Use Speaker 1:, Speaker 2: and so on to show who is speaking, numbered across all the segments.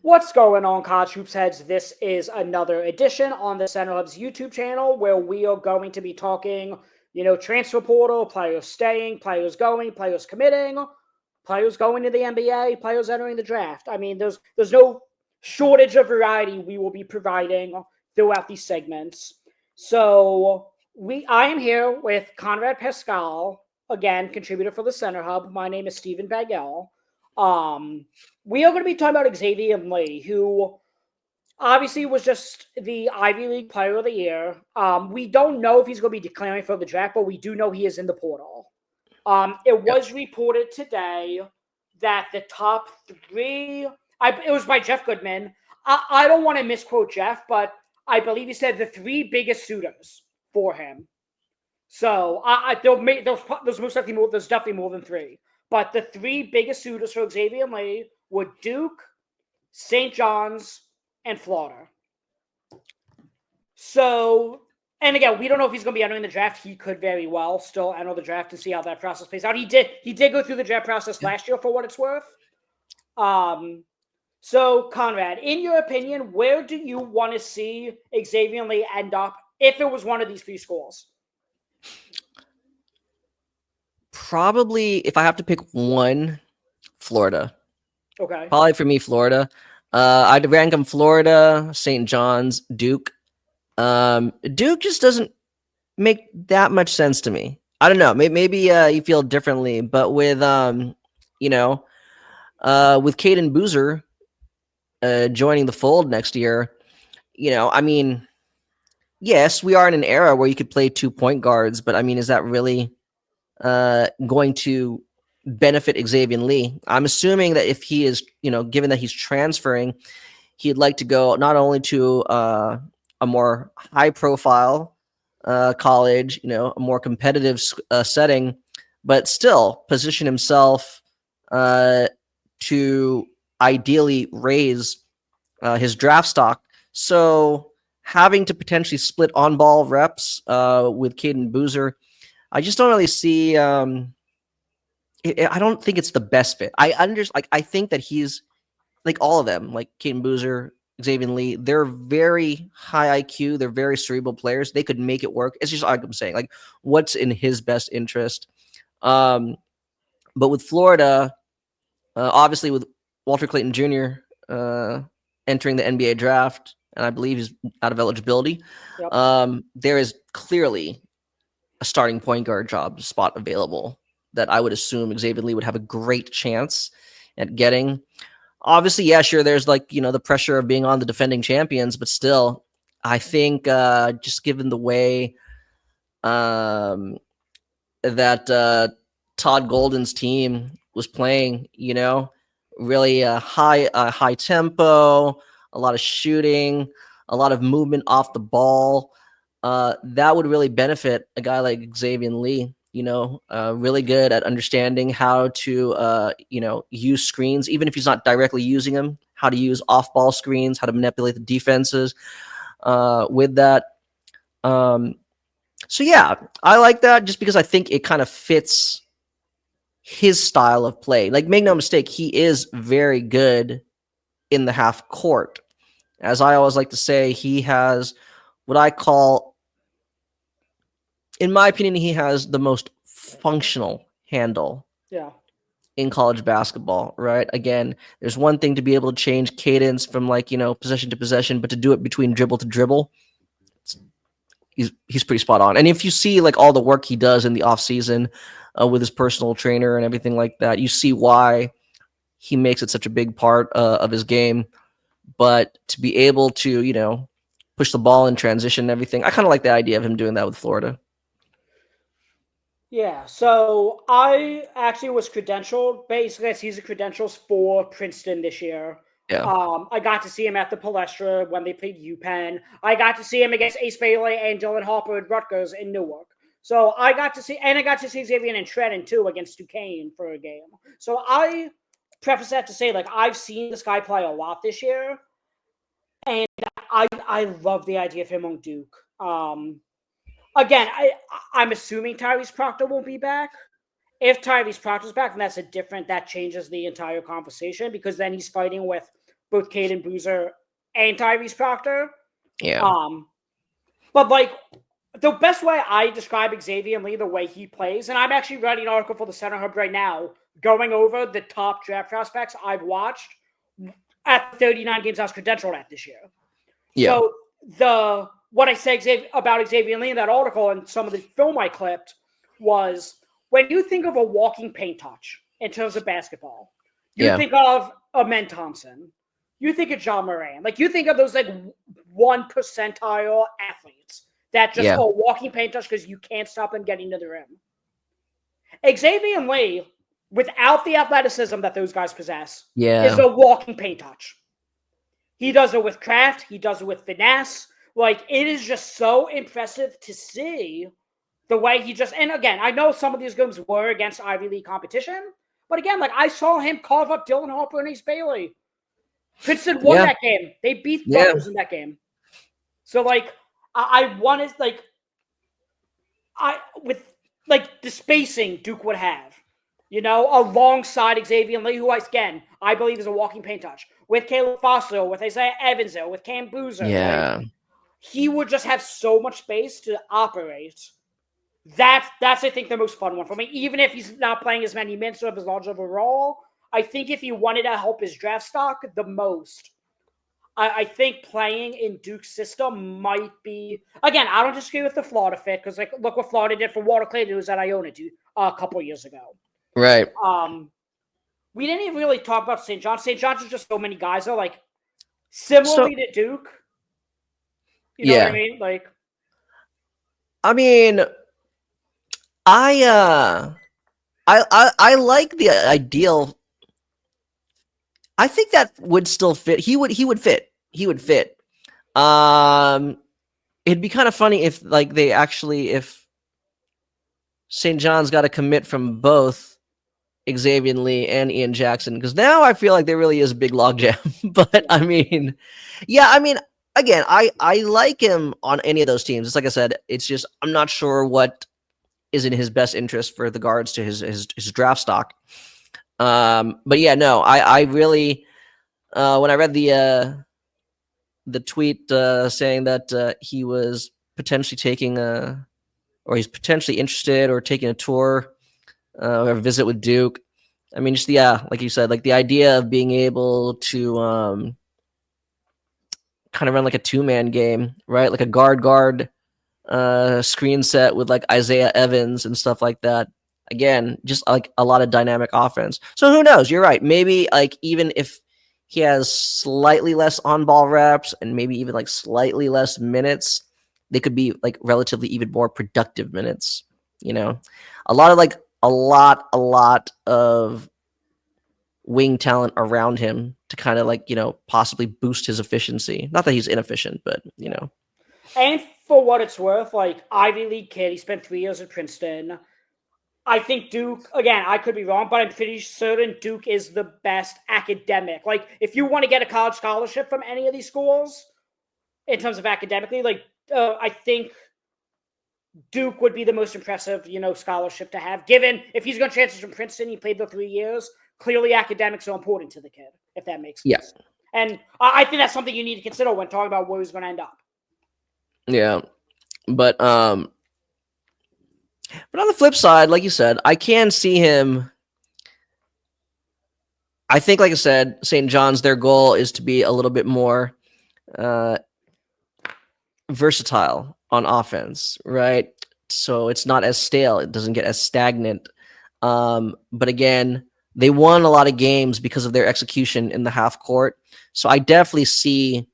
Speaker 1: What's going on, College Hoops Heads? This is another edition on the Center Hub's YouTube channel where we are going to be talking, transfer portal, players staying, players going, players committing, players going to the NBA, players entering the draft. I mean, there's no shortage of variety we will be providing throughout these segments. So I am here with Conrado Pascual, again, contributor for the Center Hub. My name is Stephen Bagell. We are going to be talking about Xaivian Lee, who obviously was just the Ivy League Player of the Year. We don't know if he's going to be declaring for the draft, but we do know he is in the portal. It was reported today that the top three, it was by Jeff Goodman. I don't want to misquote Jeff, but I believe he said the three biggest suitors for him. So there's most likely more. There's definitely more than three. But the three biggest suitors for Xaivian Lee were Duke, St. John's, and Florida. So, and again, we don't know if he's going to be entering the draft. He could very well still enter the draft and see how that process plays out. He did go through the draft process last year for what it's worth. So, Conrad, in your opinion, where do you want to see Xaivian Lee end up if it was one of these three schools?
Speaker 2: Probably, if I have to pick one, Florida.
Speaker 1: Okay.
Speaker 2: Probably for me, Florida. I'd rank them Florida, St. John's, Duke. Duke just doesn't make that much sense to me. I don't know. Maybe you feel differently, but with with Caden Boozer joining the fold next year, I mean, yes, we are in an era where you could play 2 point guards, but I mean, is that really going to benefit Xaivian Lee? I'm assuming that if he is, given that he's transferring, he'd like to go not only to a more high profile college, a more competitive setting, but still position himself to ideally raise his draft stock. So having to potentially split on ball reps with Caden Boozer, I just don't really see. I don't think it's the best fit. I think that he's like all of them, like Caden Boozer, Xaivian Lee. They're very high IQ. They're very cerebral players. They could make it work. It's just like I'm saying, like what's in his best interest. But with Florida, obviously with Walter Clayton Jr. Entering the NBA draft, and I believe he's out of eligibility. Yep. There is clearly a starting point guard job spot available that I would assume Xaivian Lee would have a great chance at getting. Obviously, yeah, sure, there's like, the pressure of being on the defending champions, but still, I think just given the way that Todd Golden's team was playing, really high tempo, a lot of shooting, a lot of movement off the ball, that would really benefit a guy like Xaivian Lee, really good at understanding how to, use screens, even if he's not directly using them, how to use off-ball screens, how to manipulate the defenses with that. So, yeah, I like that just because I think it kind of fits his style of play. Like, make no mistake, he is very good in the half court. As I always like to say, he has what I call, in my opinion, he has the most functional handle in college basketball, right? Again, there's one thing to be able to change cadence from possession to possession, but to do it between dribble to dribble, he's pretty spot on. And if you see like all the work he does in the off season with his personal trainer and everything like that, you see why he makes it such a big part of his game. But to be able to, push the ball in transition and everything, I kind of like the idea of him doing that with Florida.
Speaker 1: Yeah, so I actually was credentialed, basically as season credentials for Princeton this year.
Speaker 2: Yeah.
Speaker 1: I got to see him at the Palestra when they played UPenn. I got to see him against Ace Bailey and Dylan Harper at Rutgers in Newark. So I got to see Xaivian and Trenton too against Duquesne for a game. So I preface that to say, like, I've seen this guy play a lot this year, and I love the idea of him on Duke. Again, I'm assuming Tyrese Proctor won't be back. If Tyrese Proctor's back, then that changes the entire conversation, because then he's fighting with both Caden Boozer and Tyrese Proctor.
Speaker 2: Yeah.
Speaker 1: But like the best way I describe Xaivian Lee, the way he plays, and I'm actually writing an article for the Center Hub right now, going over the top draft prospects I've watched at 39 games I was credentialed at this year.
Speaker 2: Yeah.
Speaker 1: So what I said about Xaivian Lee in that article and some of the film I clipped was when you think of a walking paint touch in terms of basketball, you think of Amen Thompson, you think of John Moran, like you think of those like 1 percentile athletes that just are walking paint touch because you can't stop them getting to the rim. Xaivian Lee, without the athleticism that those guys possess, is a walking paint touch. He does it with craft. He does it with finesse. Like, it is just so impressive to see the way he just... And again, I know some of these games were against Ivy League competition. But again, like, I saw him carve up Dylan Harper and Ace Bailey. Princeton won that game. They beat Rutgers in that game. So, like, I wanted, like... with, like, the spacing Duke would have. You know, alongside Xaivian Lee, who, again, I believe is a walking paint touch. With Caleb Foster, with Isaiah Evans, with Cam Boozer.
Speaker 2: Yeah.
Speaker 1: Right? He would just have so much space to operate. That's I think, the most fun one for me. Even if he's not playing as many minutes or as large of a role, I think if he wanted to help his draft stock the most, I think playing in Duke's system might be... Again, I don't disagree with the Florida fit, because like, look what Florida did for Walter Clayton, who was at Iona a couple years ago.
Speaker 2: Right.
Speaker 1: We didn't even really talk about St. John's. St. John's is just so many guys, though. Like, similarly to Duke. You know what I mean? Like,
Speaker 2: I mean, I like the ideal. I think that would still fit. He would fit. It'd be kind of funny if like if St. John's got a commit from both Xaivian Lee and Ian Jackson, because now I feel like there really is a big logjam. But I mean, again, I like him on any of those teams. It's like I said, it's just I'm not sure what is in his best interest for the guards to his draft stock. But yeah, no, I really when I read the tweet saying that he was potentially taking or he's potentially interested or taking a tour or a visit with Duke. I mean, just like you said, like the idea of being able to kind of run like a 2-man game, right? Like a guard screen set with like Isaiah Evans and stuff like that. Again, just like a lot of dynamic offense. So who knows? You're right. Maybe like even if he has slightly less on-ball reps and maybe even like slightly less minutes, they could be like relatively even more productive minutes. You know, a lot of wing talent around him to kind of like, you know, possibly boost his efficiency. Not that he's inefficient, but you know.
Speaker 1: And for what it's worth, like Ivy League kid, he spent 3 years at Princeton. I think Duke, again, I could be wrong, but I'm pretty certain Duke is the best academic. Like, if you want to get a college scholarship from any of these schools, in terms of academically, like, I think Duke would be the most impressive, you know, scholarship to have. Given if he's going to transfer from Princeton, he played the 3 years. Clearly, academics are important to the kid, if that makes sense.
Speaker 2: Yeah.
Speaker 1: And I think that's something you need to consider when talking about where he's going to end up.
Speaker 2: Yeah, but on the flip side, like you said, I can see him. I think, like I said, St. John's, their goal is to be a little bit more versatile on offense, right? So it's not as stale. It doesn't get as stagnant. But again, they won a lot of games because of their execution in the half court. So I definitely see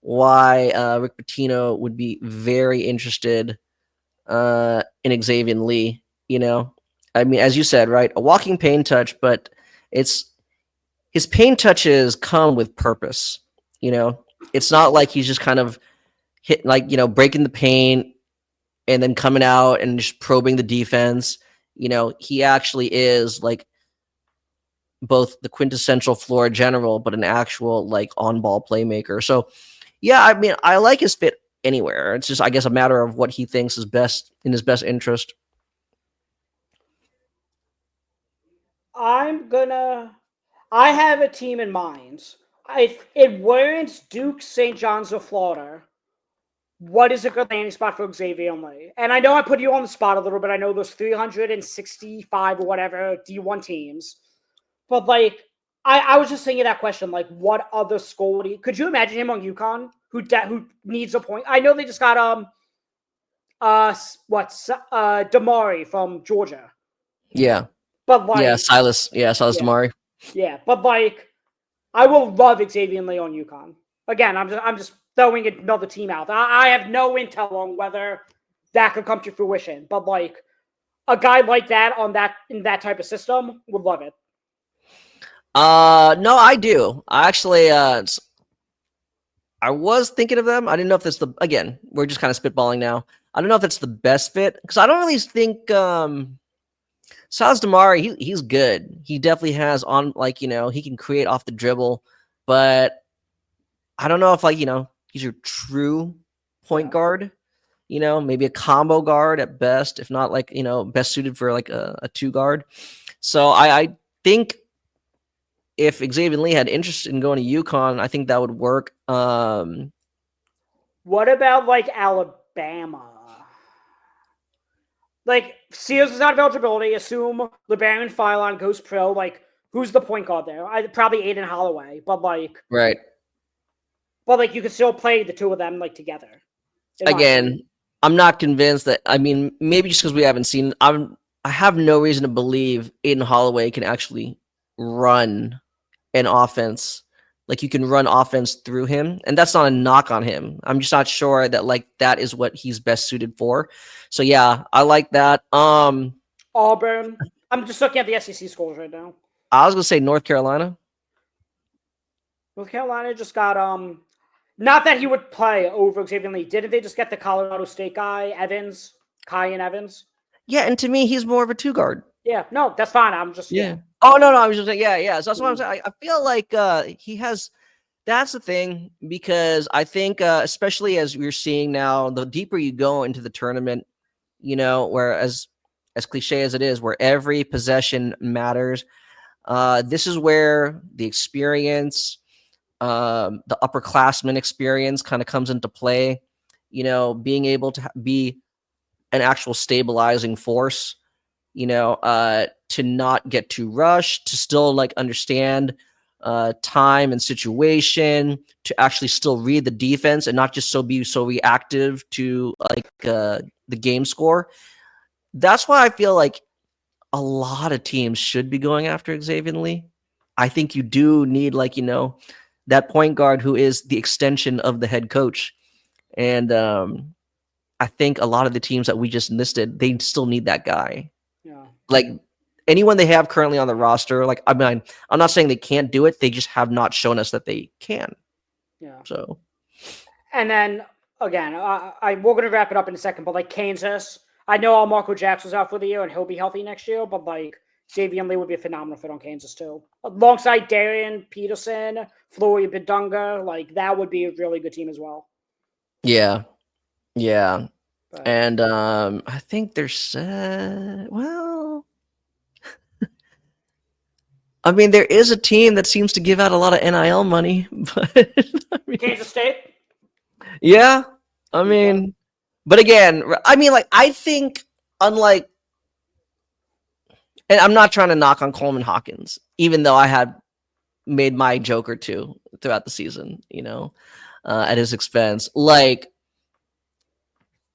Speaker 2: why Rick Pitino would be very interested in Xaivian Lee. You know, I mean, as you said, right, a walking paint touch, but his paint touches come with purpose. You know, it's not like he's just kind of breaking the paint and then coming out and just probing the defense. You know, he actually is like both the quintessential floor general, but an actual like on-ball playmaker. So yeah, I mean, I like his fit anywhere. It's just, I guess, a matter of what he thinks is best in his best interest.
Speaker 1: I have a team in mind If it weren't Duke, St. John's, or Florida, what is a good landing spot for Xaivian Lee? And I know I put you on the spot a little bit. I know there's 365 or whatever D1 teams. But, like, I was just thinking that question, like, what other school would he... Could you imagine him on UConn who needs a point? I know they just got, Damari from Georgia.
Speaker 2: Yeah.
Speaker 1: But, like...
Speaker 2: Silas Damari.
Speaker 1: Yeah, but, like, I will love Xaivian Lee on UConn. Again, I'm just throwing another team out. I have no intel on whether that could come to fruition. But, like, a guy like that in that type of system would love it.
Speaker 2: No, I do. I actually, I was thinking of them. I didn't know if that's again, we're just kind of spitballing now. I don't know if that's the best fit because I don't really think, Silas Damari, he's good. He definitely has he can create off the dribble, but I don't know if he's your true point guard. Maybe a combo guard at best, if not best suited for like a two guard. So I think if Xaivian Lee had interest in going to UConn, I think that would work.
Speaker 1: What about like Alabama? Like Sears is out of eligibility. Assume LeBaron Philon goes pro. Like who's the point guard there? Probably Aiden Holloway, but
Speaker 2: right.
Speaker 1: But like you could still play the two of them like together.
Speaker 2: Again, I'm not convinced that. I mean, maybe just because we haven't seen. I have no reason to believe Aiden Holloway can actually run an offense. Like you can run offense through him, and that's not a knock on him. I'm just not sure that that is what he's best suited for. So yeah, I like that.
Speaker 1: Auburn. I'm just looking at the SEC schools right now.
Speaker 2: I was gonna say North Carolina.
Speaker 1: North Carolina just got not that he would play over Xaivian Lee. Didn't they just get the Colorado State guy, Evans, Kyan Evans?
Speaker 2: Yeah, and to me, he's more of a two guard.
Speaker 1: Yeah, no, that's fine. I'm just
Speaker 2: Oh no, I was just saying, yeah. So that's what I'm saying. I feel like he has. That's the thing because I think, especially as we're seeing now, the deeper you go into the tournament, where as cliche as it is, where every possession matters. This is where the experience, the upperclassman experience, kind of comes into play. Being able to be an actual stabilizing force. To not get too rushed, to still understand time and situation, to actually still read the defense and not just be so reactive to the game score. That's why I feel like a lot of teams should be going after Xaivian Lee. I think you do need that point guard who is the extension of the head coach. And I think a lot of the teams that we just listed, they still need that guy.
Speaker 1: Yeah.
Speaker 2: Like anyone they have currently on the roster, I'm not saying they can't do it. They just have not shown us that they can.
Speaker 1: Yeah.
Speaker 2: So,
Speaker 1: and then again, we're going to wrap it up in a second, but Kansas, I know Marco Jackson's out for the year and he'll be healthy next year, but Xaivian Lee would be a phenomenal fit on Kansas too. Alongside Darian Peterson, Flory Bidunga, that would be a really good team as well.
Speaker 2: Yeah. Yeah. But, and I think there's well, I mean, there is a team that seems to give out a lot of NIL money, but
Speaker 1: Kansas State.
Speaker 2: Yeah, I mean, but again, I think unlike, and I'm not trying to knock on Coleman Hawkins, even though I had made my joke or two throughout the season, at his expense.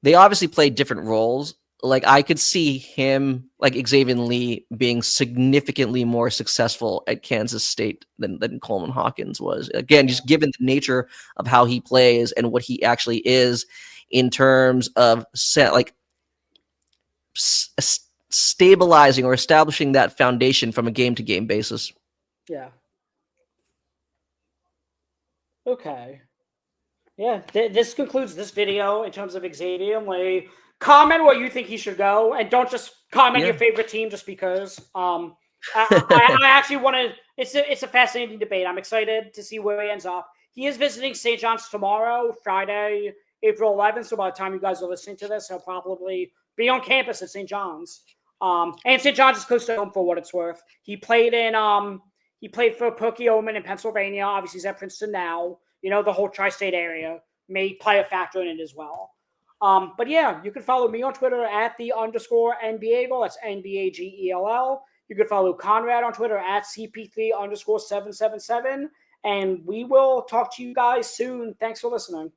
Speaker 2: They obviously play different roles. I could see him, Xaivian Lee, being significantly more successful at Kansas State than Coleman Hawkins was. Again, just given the nature of how he plays and what he actually is in terms of stabilizing or establishing that foundation from a game-to-game basis.
Speaker 1: Yeah. Okay. Yeah, this concludes this video in terms of Xaivian Lee. Comment what you think he should go, and don't just comment your favorite team just because. I actually want to. It's a fascinating debate. I'm excited to see where he ends up. He is visiting St. John's tomorrow, Friday, April 11th. So by the time you guys are listening to this, he'll probably be on campus at St. John's. And St. John's is close to home for what it's worth. He played in He played for Perkiomen in Pennsylvania. Obviously, he's at Princeton now. The whole tri-state area may play a factor in it as well. But yeah, you can follow me on Twitter at @the_NBagel. That's NBAGELL. You can follow Conrad on Twitter at CP3_777. And we will talk to you guys soon. Thanks for listening.